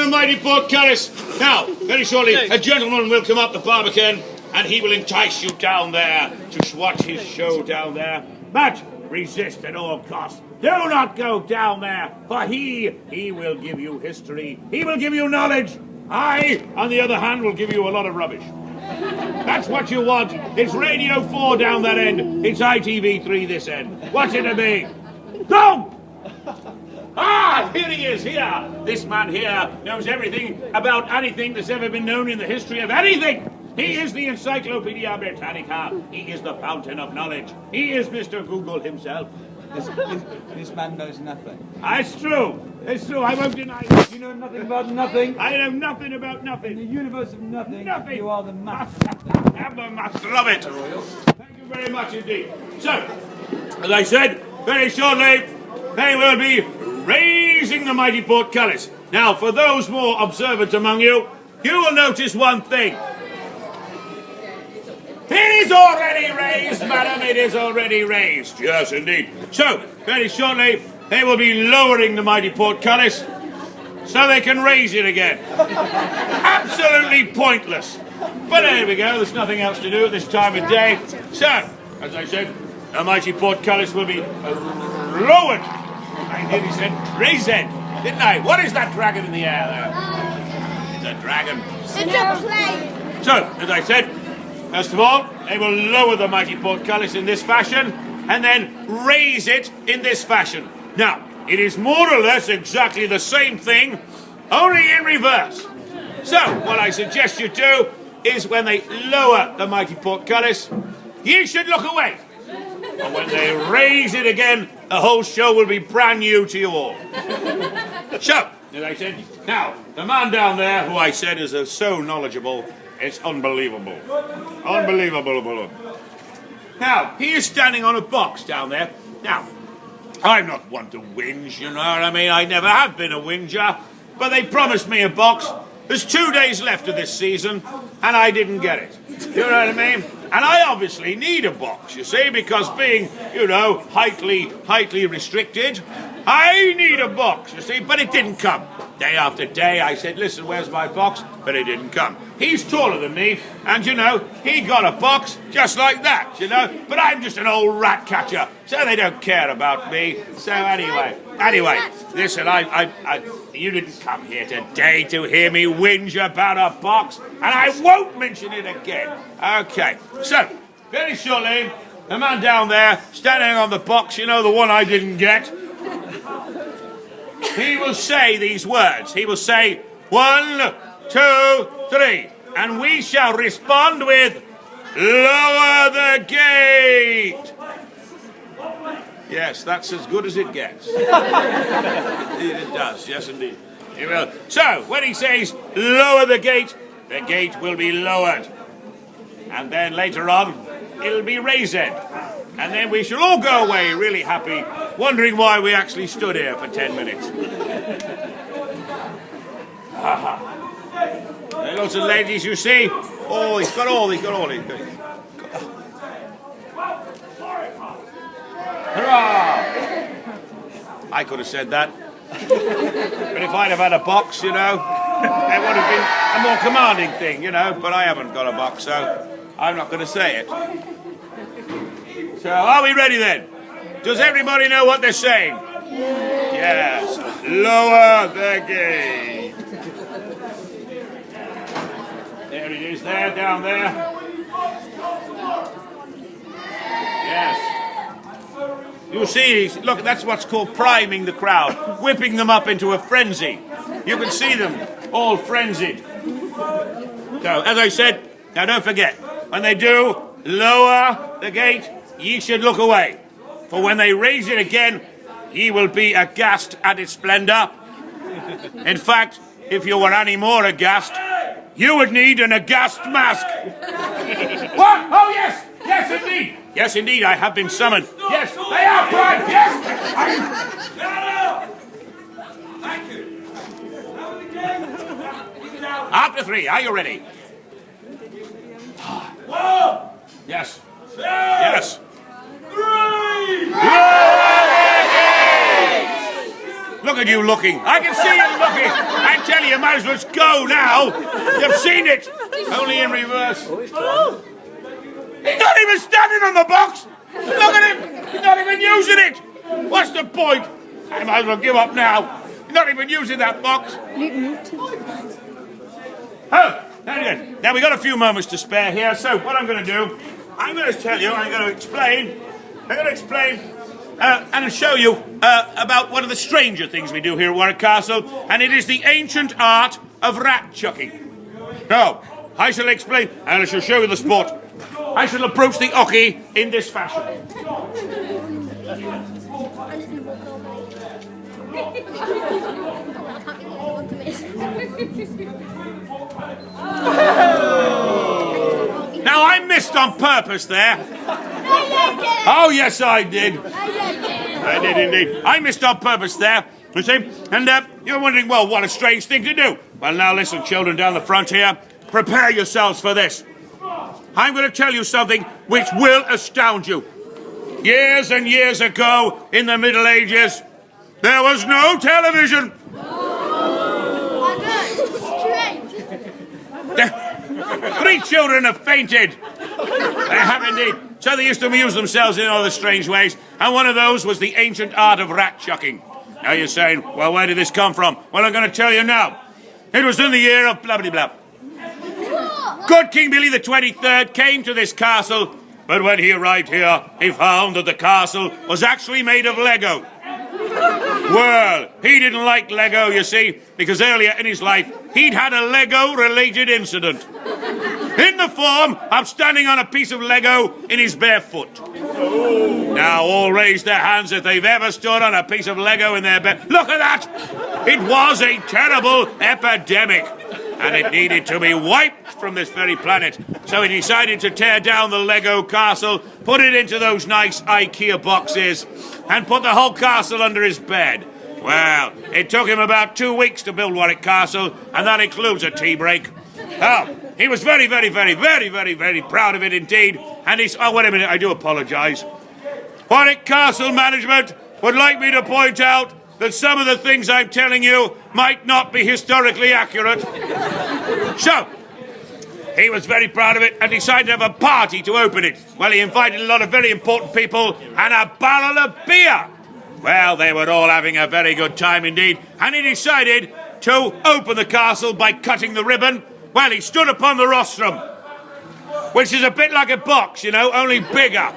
the mighty Porcullis. Now, very shortly, a gentleman will come up the Barbican, and he will entice you down there to watch his show down there. But resist at all costs. Do not go down there, for he will give you history. He will give you knowledge. I, on the other hand, will give you a lot of rubbish. That's what you want. It's Radio 4 down that end. It's ITV3 this end. What's it to be? Go! Ah, here he is, here. This man here knows everything about anything that's ever been known in the history of anything. He is the Encyclopedia Britannica. He is the fountain of knowledge. He is Mr. Google himself. This man knows nothing. It's true. It's true. I won't deny it. You know nothing about nothing. I know nothing about nothing. In the universe of nothing, Nothing. you are the master. I'm the master of it. Thank you very much indeed. So, as I said, very shortly, they will be raising the mighty Porcullis. Now, for those more observant among you, you will notice one thing. It is already raised, madam, it is already raised. Yes, indeed. So, very shortly, they will be lowering the mighty Porcullis so they can raise it again. Absolutely pointless. But there we go, there's nothing else to do at this time of day. So, as I said, the mighty Porcullis will be lowered. I nearly said raised, didn't I? What is that dragon in the air there? It's a dragon. It's a plane. So, as I said, first of all, they will lower the mighty Porcullis in this fashion, and then raise it in this fashion. Now, it is more or less exactly the same thing, only in reverse. So, what I suggest you do is when they lower the mighty Porcullis, ye should look away. And when they raise it again, the whole show will be brand new to you all. So, as I said, now, the man down there, who I said is so knowledgeable, it's unbelievable. Unbelievable. Now, he is standing on a box down there. Now, I'm not one to whinge, you know what I mean? I never have been a whinger. But they promised me a box. There's 2 days left of this season, and I didn't get it. You know what I mean? And I obviously need a box, you see, because being, you know, highly restricted, I need a box, you see, but it didn't come. Day after day, I said, listen, where's my box? But it didn't come. He's taller than me, and, you know, he got a box just like that, you know, but I'm just an old rat catcher, so they don't care about me. So anyway, listen, you didn't come here today to hear me whinge about a box, and I won't mention it again. Okay, so, very shortly, the man down there, standing on the box, you know, the one I didn't get, he will say these words. He will say, 1, 2, 3, and we shall respond with, lower the gate. Yes, that's as good as it gets. It does, yes indeed. He will. So, when he says, lower the gate will be lowered. And then later on, it'll be raised. And then we shall all go away really happy, wondering why we actually stood here for 10 minutes. There lots of ladies, you see. Oh, he's got all. Hurrah! I could have said that. But if I'd have had a box, you know, it would have been a more commanding thing, you know, but I haven't got a box, so I'm not going to say it. So, are we ready then? Does everybody know what they're saying? Yes. Lower the gate. There it is there, down there. Yes. You see, look, that's what's called priming the crowd, whipping them up into a frenzy. You can see them all frenzied. So, as I said, now don't forget, when they do lower the gate, ye should look away, for when they raise it again, ye will be aghast at its splendour. In fact, if you were any more aghast, you would need an aghast mask. What? Oh, yes! Yes, indeed! Yes, indeed, I have been summoned. Yes, they are primed! Yes! Thank you. After 3, are you ready? 1, Yes. 2, Yes. 3. Look Look at you looking. I can see you looking. I tell you might as well go now. You've seen it. Only in reverse. He's not even standing on the box. Look at him. He's not even using it. What's the point? I might as well give up now. He's not even using that box. Oh, now we've got a few moments to spare here. So what I'm going to do, I'm going to tell you, I'm going to explain and show you about one of the stranger things we do here at Warwick Castle, and it is the ancient art of rat chucking. Now, I shall explain, and I shall show you the sport. I shall approach the ocky in this fashion. Now, I missed on purpose there. Oh, yes, I did. I did indeed. I missed on purpose there, you see. And you're wondering, well, what a strange thing to do. Well, now listen, children down the front here, prepare yourselves for this. I'm going to tell you something which will astound you. Years and years ago, in the Middle Ages, there was no television. Three children have fainted. They have indeed. So they used to amuse themselves in all the strange ways, and one of those was the ancient art of rat chucking. Now you're saying, well, where did this come from? Well, I'm going to tell you now. It was in the year of blah, blah, blah. Good King Billy the 23rd came to this castle, but when he arrived here, he found that the castle was actually made of Lego. Well, he didn't like Lego, you see, because earlier in his life, he'd had a Lego-related incident. In the form of standing on a piece of Lego in his bare foot. Now, all raise their hands if they've ever stood on a piece of Lego in their bare... Look at that! It was a terrible epidemic, and it needed to be wiped from this very planet. So he decided to tear down the Lego castle, put it into those nice IKEA boxes, and put the whole castle under his bed. Well, it took him about 2 weeks to build Warwick Castle, and that includes a tea break. Oh, he was very, very, very, very, very, very proud of it indeed. And he's... Oh, wait a minute, I do apologise. Warwick Castle management would like me to point out that some of the things I'm telling you might not be historically accurate. So, he was very proud of it and decided to have a party to open it. Well, he invited a lot of very important people and a barrel of beer. Well, they were all having a very good time indeed, and he decided to open the castle by cutting the ribbon. Well, he stood upon the rostrum, which is a bit like a box, you know, only bigger.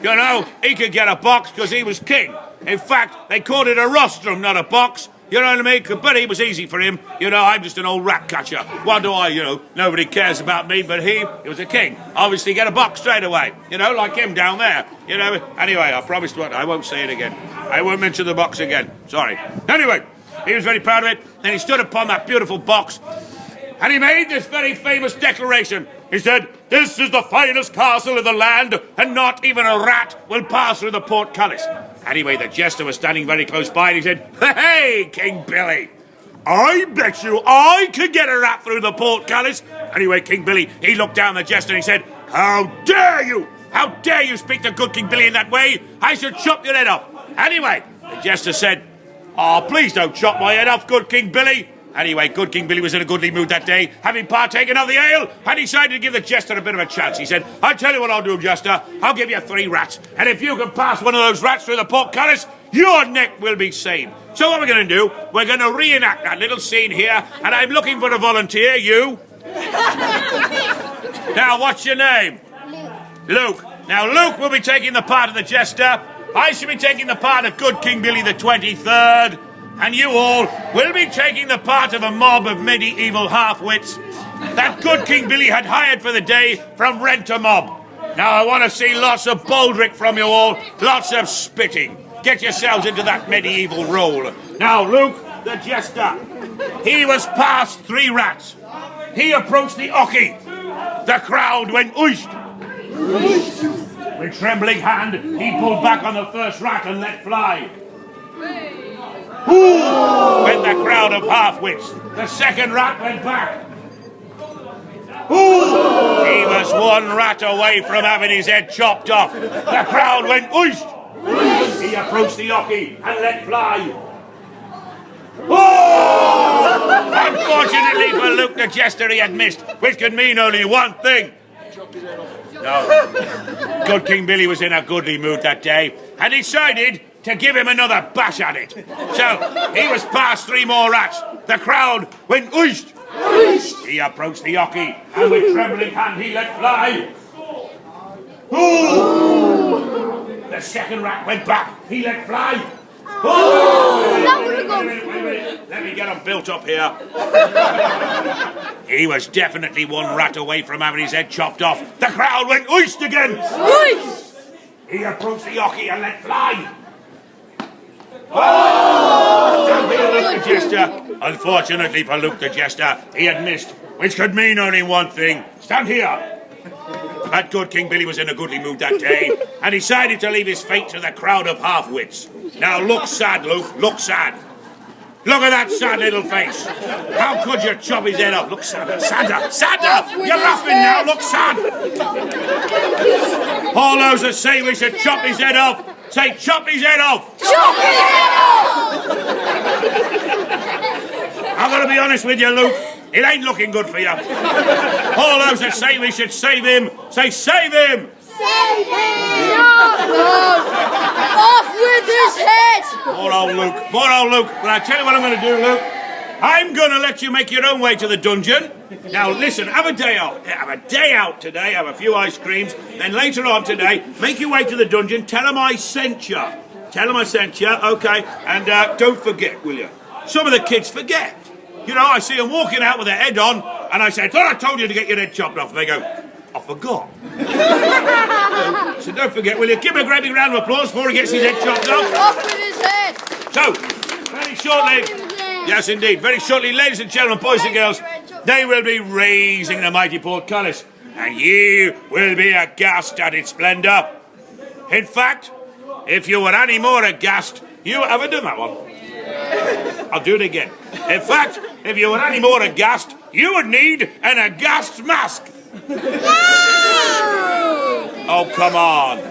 You know, he could get a box because he was king. In fact, they called it a rostrum, not a box. You know what I mean? But it was easy for him. You know, I'm just an old rat catcher. What do I, you know, nobody cares about me, but he was a king. Obviously get a box straight away. You know, like him down there. You know, anyway, I promised what, I won't say it again. I won't mention the box again. Sorry. Anyway, he was very proud of it. And he stood upon that beautiful box. And he made this very famous declaration. He said, "This is the finest castle in the land, and not even a rat will pass through the portcullis." Anyway, the jester was standing very close by, and he said, "Hey, King Billy, I bet you I could get a rat through the portcullis." Anyway, King Billy, he looked down at the jester and he said, "How dare you? How dare you speak to good King Billy in that way? I should chop your head off." Anyway, the jester said, "Oh, please don't chop my head off, good King Billy." Anyway, good King Billy was in a goodly mood that day, having partaken of the ale, and decided to give the jester a bit of a chance. He said, "I'll tell you what I'll do, jester. I'll give you 3 rats, and if you can pass one of those rats through the portcullis, your neck will be sane." So what we're going to do, we're going to reenact that little scene here, and I'm looking for a volunteer, you. Now, what's your name? Luke. Now, Luke will be taking the part of the jester. I shall be taking the part of good King Billy the 23rd. And you all will be taking the part of a mob of medieval half-wits that good King Billy had hired for the day from Rent-a-Mob. Now, I want to see lots of baldrick from you all, lots of spitting. Get yourselves into that medieval role. Now, Luke, the jester, he was past 3 rats. He approached the ocky. The crowd went oisht. With trembling hand, he pulled back on the first rat and let fly. Ooh! Went the crowd of half-wits. The second rat went back. Ooh! He was 1 rat away from having his head chopped off. The crowd went oisht. He approached the ocky and let fly. Oh! Unfortunately for Luke the Jester, he had missed, which could mean only one thing. No. Good King Billy was in a goodly mood that day and decided to give him another bash at it. So he was past 3 more rats. The crowd went ooshed. He approached the jockey and with trembling hand he let fly. Ooh! The second rat went back. He let fly. Wait. Let me get him built up here. He was definitely 1 rat away from having his head chopped off. The crowd went oist again. Oist! He approached the jockey and let fly. Oh! Don't be Luke the Jester. Unfortunately for Luke the Jester, he had missed, which could mean only one thing. Stand here. That good King Billy was in a goodly mood that day and decided to leave his fate to the crowd of half-wits. Now look sad, Luke, look sad. Look at that sad little face. How could you chop his head off? Look sadder, sadder. You're laughing now, look sad. All those that say we should chop his head off, say chop his head off. Chop his head off! I'm going to be honest with you, Luke. It ain't looking good for you. All those that say we should save him, say save him! Save him! No! Off with his head! Poor old Luke. But I tell you what I'm going to do, Luke. I'm going to let you make your own way to the dungeon. Now listen, have a day out. Have a day out today, have a few ice creams. Then later on today, make your way to the dungeon. Tell them I sent you. Tell them I sent you, okay? And don't forget, will you? Some of the kids forget. You know, I see them walking out with their head on, and I say, I thought I told you to get your head chopped off. And they go, I forgot. So don't forget, will you? Give him a great big round of applause before he gets his head chopped off. Off with his head! So, very shortly, yes indeed, very shortly, ladies and gentlemen, boys and girls, they will be raising the mighty Porcullis, and you will be aghast at its splendour. In fact, if you were any more aghast, you haven't done that one. I'll do it again. In fact, if you were any more aghast, you would need an aghast mask. Oh, come on.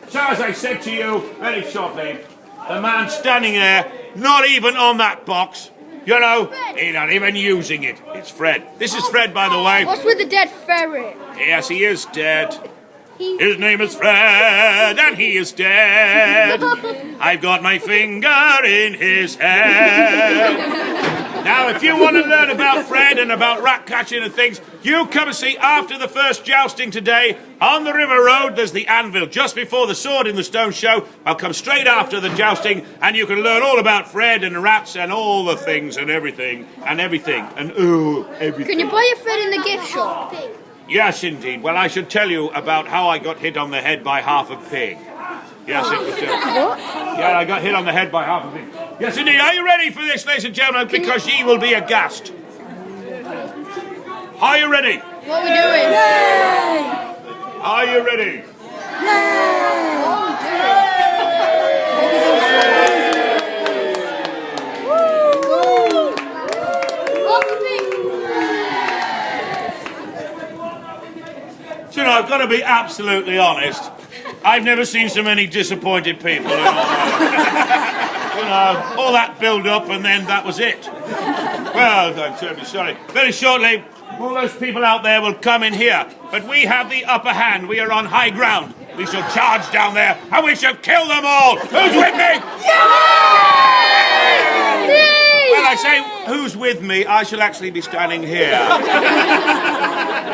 So as I said to you very shortly, the man standing there, not even on that box, you know, he's not even using it. It's Fred. This is Fred, by the way. What's with the dead ferret? Yes, he is dead. His name is Fred, and he is dead. I've got my finger in his head. Now, if you want to learn about Fred and about rat catching and things, you come and see after the first jousting today on the River Road. There's the anvil just before the sword in the stone show. I'll come straight after the jousting, and you can learn all about Fred and rats and all the things and everything and everything and everything. Can you buy a Fred in the gift shop? Yes, indeed. Well, I should tell you about how I got hit on the head by half a pig. Yes, it was. What? Yeah, I got hit on the head by half a pig. Yes, indeed. Are you ready for this, ladies and gentlemen? Because ye will be aghast. Are you ready? What are we doing? Are you ready? What are we doing? You know, I've got to be absolutely honest. I've never seen so many disappointed people in all my life. You know, all that build-up and then that was it. Well, I'm terribly sorry. Very shortly, all those people out there will come in here. But we have the upper hand. We are on high ground. We shall charge down there and we shall kill them all. Who's with me? Yay! Well, I say, who's with me? I shall actually be standing here.